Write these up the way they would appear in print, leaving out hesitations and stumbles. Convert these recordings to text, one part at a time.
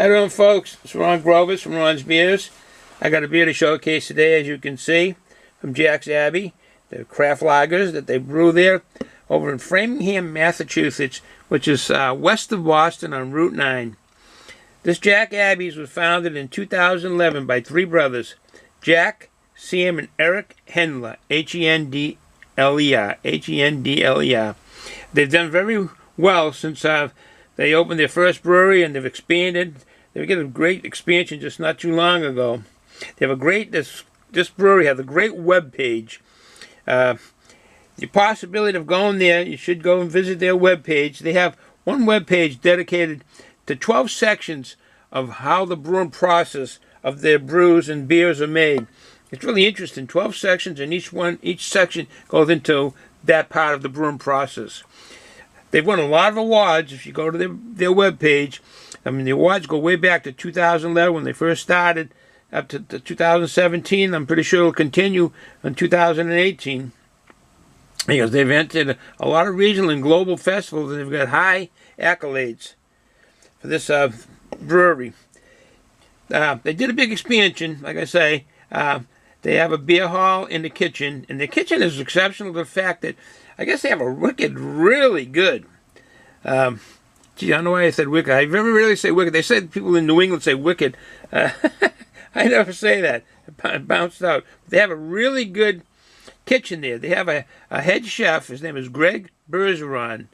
How you doing, folks? It's Ron Grovis from Ron's Beers. I got a beer to showcase today, as you can see, from Jack's Abbey. The craft lagers that they brew there over in Framingham, Massachusetts, which is west of Boston on Route 9. This Jack Abbey's was founded in 2011 by three brothers, Jack, Sam, and Eric Hendler, H-E-N-D-L-E-R, H-E-N-D-L-E-R. They've done very well since they opened their first brewery, and they've expanded. They get a great expansion just not too long ago. They have a great, this brewery has a great web page. The possibility of going there, you should go and visit their web page. They have one web page dedicated to 12 sections of how the brewing process of their brews and beers are made. It's really interesting. 12 sections, and each section goes into that part of the brewing process. They've won a lot of awards. If you go to their web page, I mean, the awards go way back to 2011 when they first started, up to 2017. I'm pretty sure it'll continue in 2018 because they've entered a lot of regional and global festivals, and they've got high accolades for this brewery. They did a big expansion, like I say. They have a beer hall in the kitchen, and the kitchen is exceptional to the fact that I guess they have a wicked, really good. Gee, I don't know why I said wicked. I never really say wicked. They said people in New England say wicked. I never say that. It bounced out. They have a really good kitchen there. They have a head chef. His name is Greg Bergeron,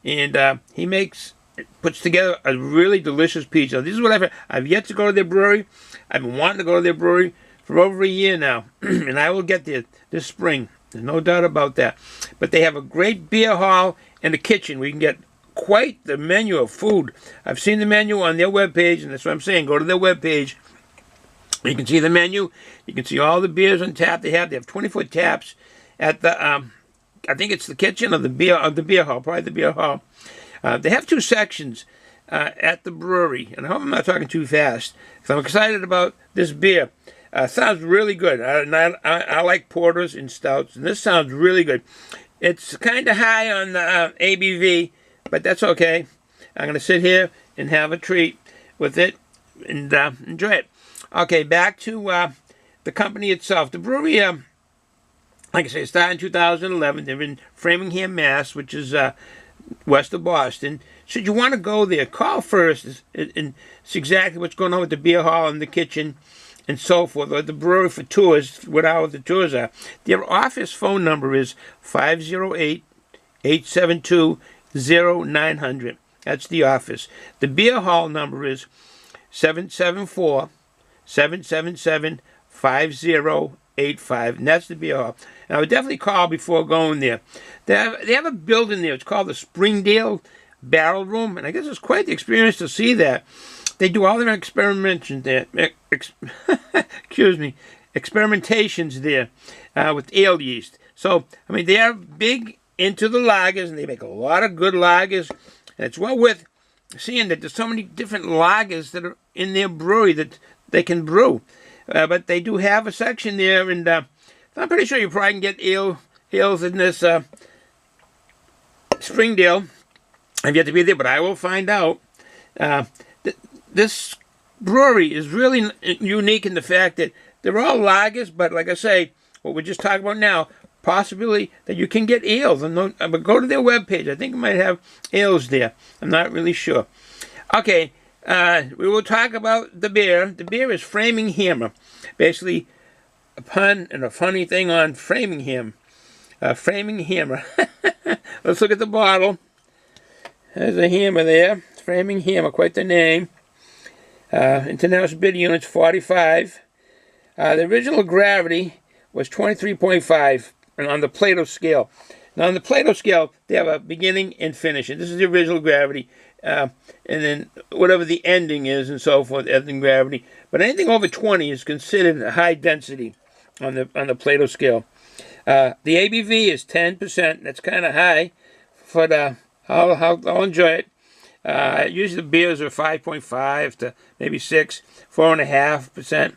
and he puts together a really delicious pizza. This is what I've yet to go to their brewery. I've been wanting to go to their brewery for over a year now, and I will get there this spring. There's no doubt about that. But they have a great beer hall and a kitchen where you can get quite the menu of food. I've seen the menu on their webpage, and that's what I'm saying. Go to their webpage. You can see the menu. You can see all the beers on tap they have. They have 20-foot taps at the, I think it's the kitchen or the beer hall, probably the beer hall. They have two sections at the brewery, and I hope I'm not talking too fast, because I'm excited about this beer. Sounds really good. I like porters and stouts, and this sounds really good. It's kind of high on the ABV, but that's okay. I'm going to sit here and have a treat with it and enjoy it. Okay, back to the company itself. The brewery, like I say, started in 2011. They're in Framingham, Mass, which is west of Boston. Should you want to go there, call first and see exactly what's going on with the beer hall and the kitchen and so forth, or the brewery for tours, what hour the tours are. Their office phone number is 508-872-0900. That's the office. The beer hall number is 774-777-5085, and that's the beer hall. And I would definitely call before going there. They have a building there. It's called the Springdale Barrel Room, and I guess it's quite the experience to see that. They do all their experimentations there. Experimentations there with ale yeast. So, I mean, they are big into the lagers, and they make a lot of good lagers. And it's well worth seeing that there's so many different lagers that are in their brewery that they can brew. But they do have a section there, and I'm pretty sure you probably can get ales in this Springdale. I've yet to be there, but I will find out. This brewery is really unique in the fact that they're all lagers, but like I say, what we're just talking about now, possibility that you can get ales. But go to their webpage. I think it might have ales there. I'm not really sure. Okay, we will talk about the beer. The beer is Framingham. Basically, a pun and a funny thing on Framingham. Framingham. Let's look at the bottle. There's a hammer there. Framingham, quite the name. International bid units 45. The original gravity was 23.5 on the Plato scale. Now on the Plato scale, they have a beginning and finish. And this is the original gravity. And then whatever the ending is and so forth, ending gravity. But anything over 20 is considered a high density on the Plato scale. The ABV is 10%. That's kind of high, but I'll enjoy it. Usually the beers are 5.5 to maybe 6, 4.5%.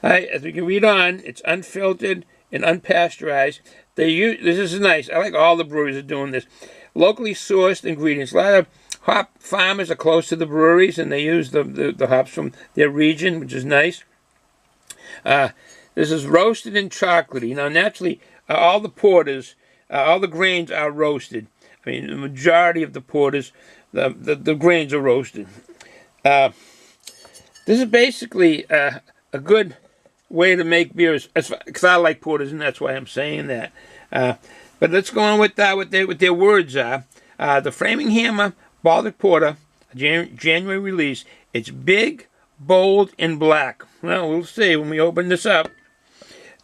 As we can read on, it's unfiltered and unpasteurized. This is nice. I like all the breweries are doing this. Locally sourced ingredients. A lot of hop farmers are close to the breweries, and they use the hops from their region, which is nice. This is roasted and chocolatey. Now, naturally, all the porters, all the grains are roasted. I mean, the majority of the porters, the grains are roasted. This is basically a good way to make beers, because I like porters, and that's why I'm saying that. But let's go on with what their words are. The Framingham Baltic Porter, January release. It's big, bold, and black. Well, we'll see when we open this up.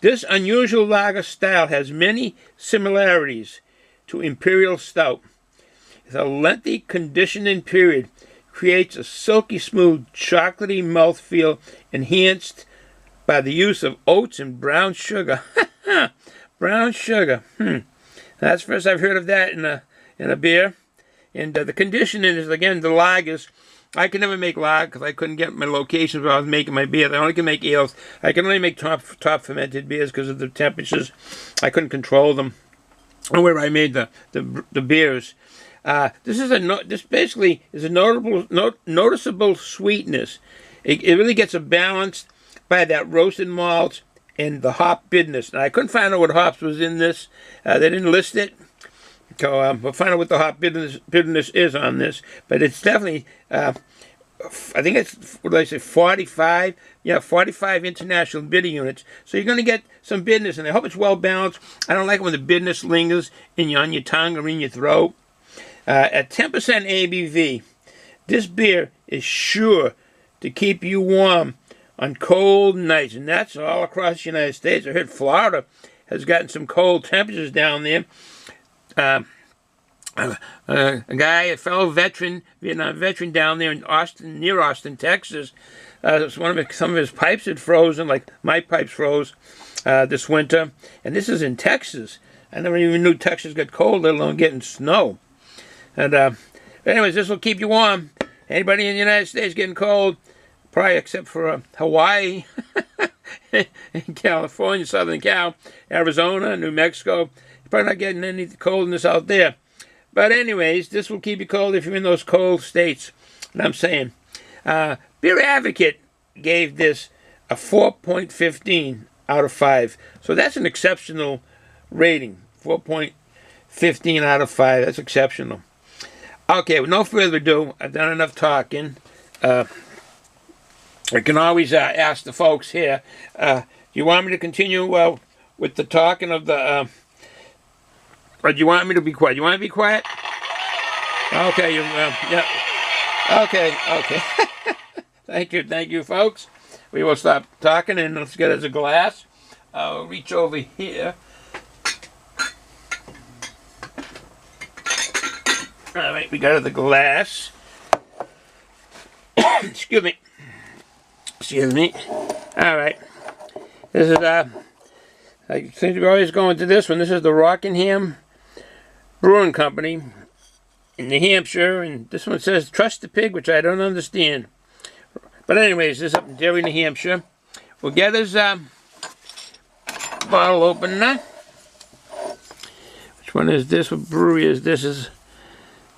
This unusual lager style has many similarities to Imperial Stout. It's a lengthy conditioning period. Creates a silky smooth, chocolatey mouthfeel enhanced by the use of oats and brown sugar. Brown sugar. That's the first I've heard of that in a beer. And the conditioning is, again, the lagers. I can never make lager because I couldn't get my locations where I was making my beer. I only can make ales. I can only make top fermented beers because of the temperatures. I couldn't control them. Or where I made the beers. This basically is a noticeable sweetness. It really gets a balance by that roasted malt and the hop bitterness. Now, I couldn't find out what hops was in this. They didn't list it. So we'll find out what the hop bitterness is on this. But it's definitely, I think it's, what did I say, 45? Yeah, 45 international bitter units. So you're going to get some bitterness, and I hope it's well balanced. I don't like it when the bitterness lingers on your tongue or in your throat. At 10% ABV, this beer is sure to keep you warm on cold nights, and that's all across the United States. I heard Florida has gotten some cold temperatures down there. A fellow veteran, Vietnam veteran down there in Austin, near Austin, Texas, some of his pipes had frozen, like my pipes froze this winter, and this is in Texas. I never even knew Texas got cold, let alone getting snow. And anyways, this will keep you warm. Anybody in the United States getting cold, probably except for Hawaii, and California, Southern Cal, Arizona, New Mexico. You're probably not getting any coldness out there. But anyways, this will keep you cold if you're in those cold states. And I'm saying, Beer Advocate gave this a 4.15 out of 5. So that's an exceptional rating. 4.15 out of 5. That's exceptional. Okay, with no further ado, I've done enough talking. I can always ask the folks here, do you want me to continue with the talking of the... or do you want me to be quiet? You want to be quiet? Okay, yeah. Okay. Thank you, folks. We will stop talking, and let's get us a glass. I'll reach over here. All right, we got the glass. Excuse me. All right. This is I seem to be always going to this one. This is the Rockingham Brewing Company in New Hampshire, and this one says "Trust the Pig," which I don't understand. But anyways, this is up in Derry, New Hampshire. We'll get his bottle opener. Which one is this? What brewery is this? Is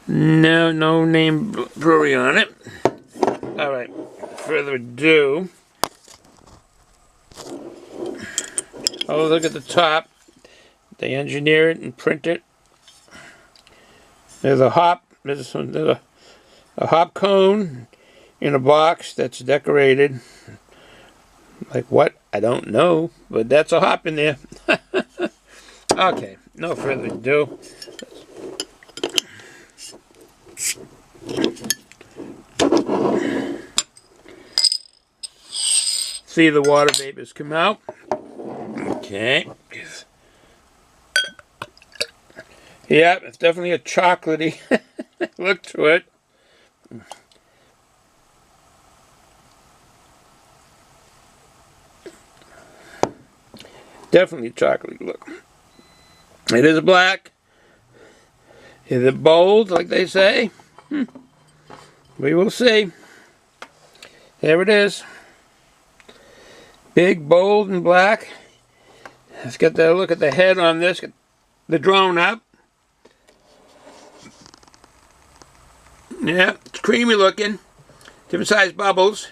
no name brewery on it. All right. Further ado. Oh, look at the top. They engineer it and print it. There's a hop. There's a hop cone in a box that's decorated. Like what? I don't know. But that's a hop in there. Okay. No further ado. See the water vapors come out. Okay. Yeah, it's definitely a chocolatey look to it. Definitely a chocolatey look. It is black. Is it bold, like they say? We will see. There it is. Big, bold, and black. Let's get a look at the head on this. Get the drone up. Yeah, it's creamy looking. Different size bubbles.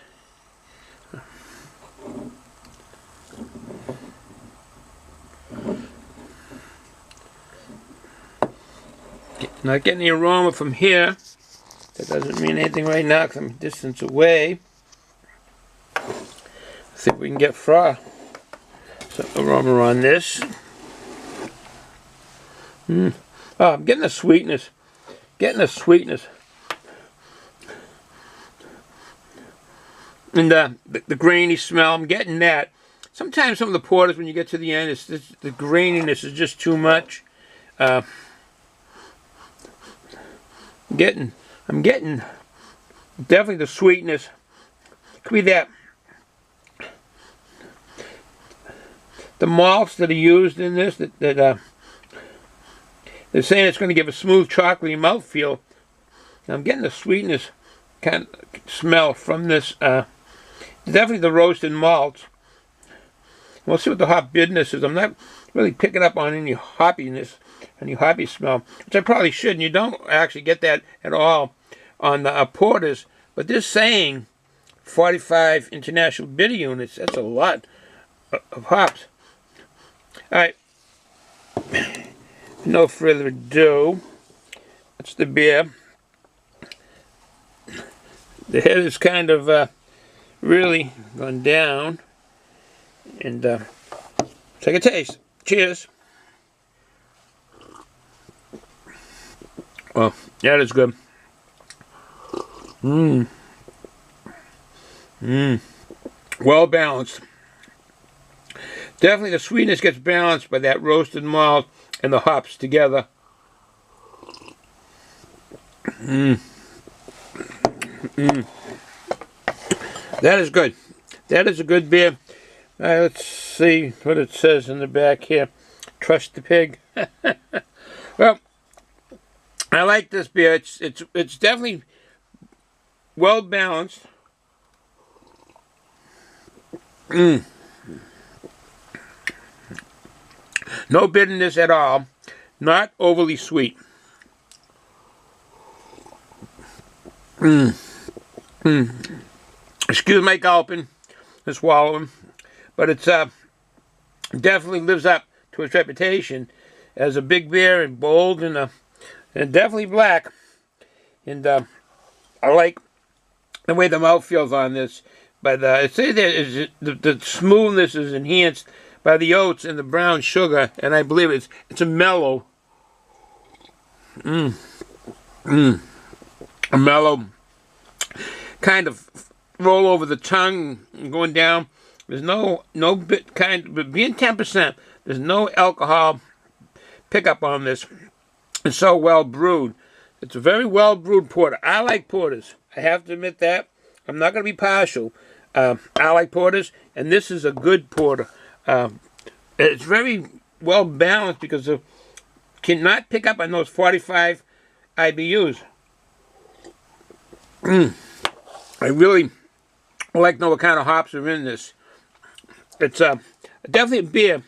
Not getting the aroma from here. That doesn't mean anything right now because I'm a distance away. Let's see if we can get some aroma on this. Oh, I'm getting the sweetness. Getting the sweetness. And the grainy smell, I'm getting that. Sometimes some of the porters, when you get to the end, the graininess is just too much. I'm getting definitely the sweetness. Could be that the malts that are used in this that they're saying it's going to give a smooth chocolatey mouthfeel. I'm getting the sweetness kind of smell from this. Definitely the roasted malts. We'll see what the hop bitterness is. I'm not really picking up on any hoppiness, any hoppy smell, which I probably should. And you don't actually get that at all on the porters. But this saying 45 international bitter units, that's a lot of hops. All right. No further ado. That's the beer. The head is kind of really gone down. And take a taste. Cheers. Well, that is good. Well balanced. Definitely the sweetness gets balanced by that roasted malt and the hops together. That is good. That is a good beer. Let's see what it says in the back here. Trust the pig. Well, I like this beer. It's definitely well balanced. No bitterness at all. Not overly sweet. Excuse my gulping and swallowing. But it's definitely lives up to its reputation as a big beer and bold and definitely black. And I like the way the mouth feels on this. But it says that the smoothness is enhanced by the oats and the brown sugar, and I believe it's a mellow, a mellow kind of roll over the tongue and going down. There's no bit kind, but being 10%, there's no alcohol pickup on this. It's so well brewed. It's a very well brewed porter. I like porters. I have to admit that. I'm not going to be partial. I like porters, and this is a good porter. It's very well balanced because it cannot pick up on those 45 IBUs. I really like to know what kind of hops are in this. It's definitely a beer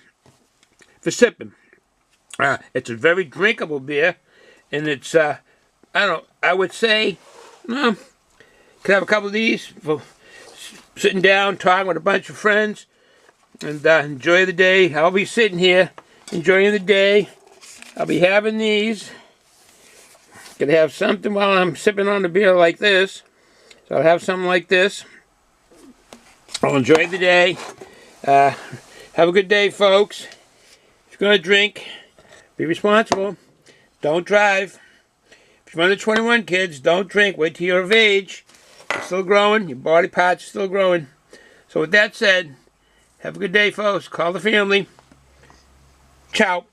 for sipping. It's a very drinkable beer, and it's I would say, could have a couple of these for sitting down, talking with a bunch of friends, and enjoy the day. I'll be sitting here enjoying the day. I'll be having these. Gonna have something while I'm sipping on the beer like this. So I'll have something like this. I'll enjoy the day. Have a good day, folks. If you're going to drink, be responsible. Don't drive. If you're under 21, kids, don't drink. Wait till you're of age. You're still growing. Your body parts are still growing. So with that said, have a good day, folks. Call the family. Ciao.